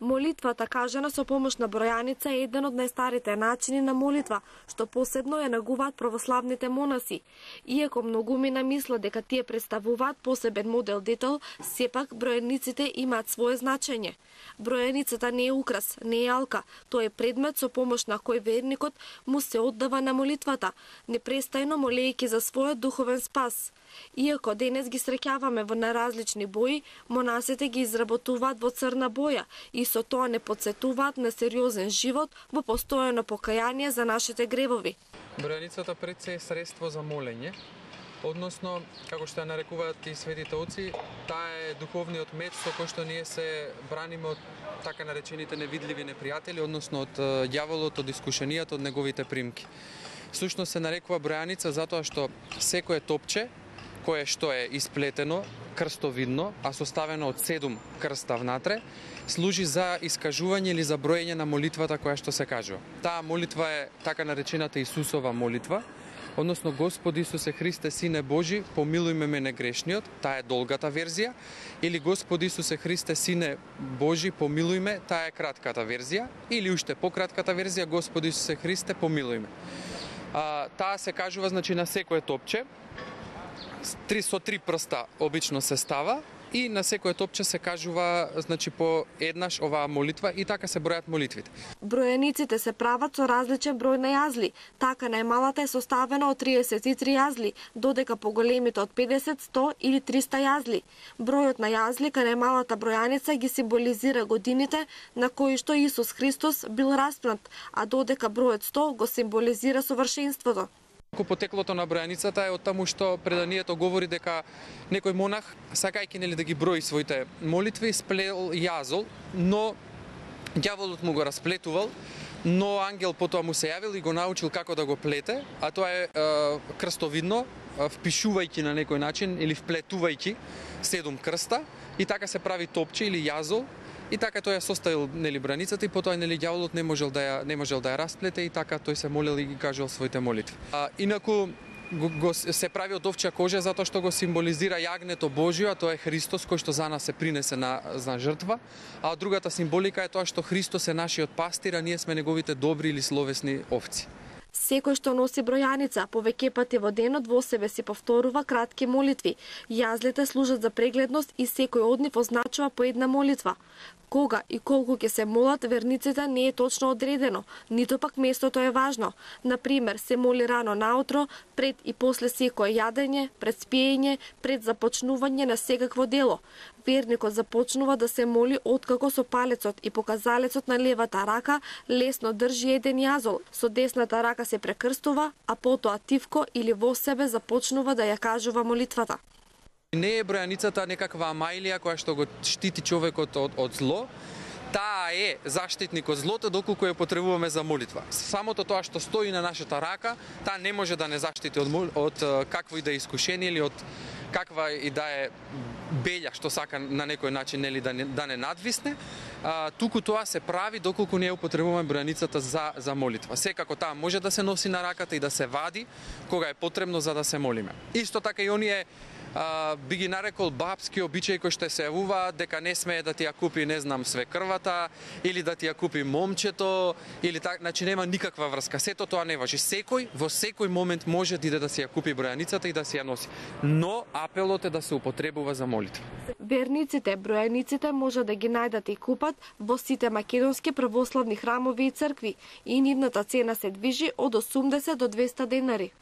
Молитвата кажана со помош на бројаница е еден од најстарите начини на молитва, што посебно ја негуваат православните монаси. Иако многумина мислат дека тие представуваат посебен модел детел, сепак бројаниците имаат свое значење. Бројаницата не е украс, не е алка, тоа е предмет со помош на кој верникот му се оддава на молитвата, непрестајно молејќи за својот духовен спас. Иако денес ги среќаваме во наразлични бои, монасите ги изработуваат во црна боја и со тоа не потсетуваат на сериозен живот во постојано покаяние за нашите гревови. Бројаницата пред се е средство за молење, односно, како што ја нарекуваат и светите оци, таа е духовниот меч со кој што ние се браниме од така наречените невидливи непријатели, односно од ѓаволот, од искушенијата, од неговите примки. Всушност се нарекува бројаница затоа што секое топче кое што е исплетено, крстовидно, а составено од 7 крста внатре, служи за искажување или за броење на молитвата која што се кажува. Таа молитва е така наречената Исусова молитва, односно Господи Исусе Христе, Сине Божи, помилуј ме мене грешниот, таа е долгата верзија, или Господи Исусе Христе, Сине Божи, помилуј ме, таа е кратката верзија, или уште пократката верзија, Господи Исусе Христе, помилуј ме. Таа се кажува значи на секое топче, со 3 прста обично се става и на секое топче се кажува значи по еднаш оваа молитва и така се бројат молитвите. Бројаниците се прават со различен број на јазли. Така најмалата е составена од 33 јазли, додека поголемите од 50, 100 или 300 јазли. Бројот на јазли кај најмалата бројаница ги символизира годините на кои што Исус Христос бил распнат, а додека бројот 100 го символизира совршенството. Потеклото на бројаницата е од таму што преданието говори дека некој монах, сакајќи нели да ги брои своите молитви, сплел јазол, но ѓаволот му го расплетувал, но ангел потоа му се јавил и го научил како да го плете, а тоа е крстовидно, впишувајќи на некој начин или вплетувајќи 7 крста и така се прави топче или јазол. И така тој ја составил нели бројаницата и потоа нели ѓаволот не можел да ја расплете и така тој се молел и ги кажал своите молитви. Инаку се прави од овчја кожа затоа што го символизира јагнето Божјо, а тоа е Христос кој што за нас се принесе на жртва, а другата символика е тоа што Христос е нашиот пастир, а ние сме неговите добри или словесни овци. Секој што носи бројаница, повеќе пати во денот во себе си повторува кратки молитви. Јазлите служат за прегледност и секој од нив означува по една молитва. Кога и колку ќе се молат верниците не е точно одредено, ниту пак местото е важно. Например, се моли рано наутро, пред и после секое јадење, пред спиење, пред започнување на секакво дело. Верникот започнува да се моли откако со палецот и показалецот на левата рака лесно држи еден јазол, со десната рака се прекрстува, а потоа тивко или во себе започнува да ја кажува молитвата. Не е бројаницата некаква амајлија која што го штити човекот од зло, таа е заштитник од злото доколку ја потребуваме за молитва. Самото тоа што стои на нашата рака, таа не може да не заштити од какво и да е искушение или од каква и да е белја што сака на некој начин нели да не надвисне. Туку тоа се прави доколку ние употребуваме бројаницата за молитва. Секако таа може да се носи на раката и да се вади кога е потребно за да се молиме. Исто така и оние би ги нарекол бабски обичаи кои што се јавуваат дека не смее да ти ја купи, не знам, свекрвата или да ти ја купи момчето или така, значи нема никаква врска. Сето тоа не важи. Секој во секој момент може да иде да си ја купи бројаницата и да си ја носи. Но апелот е да се употребува за молитва. Верниците, бројаниците може да ги најдат и купат во сите македонски православни храмови и цркви и нивната цена се движи од 80 до 200 денари.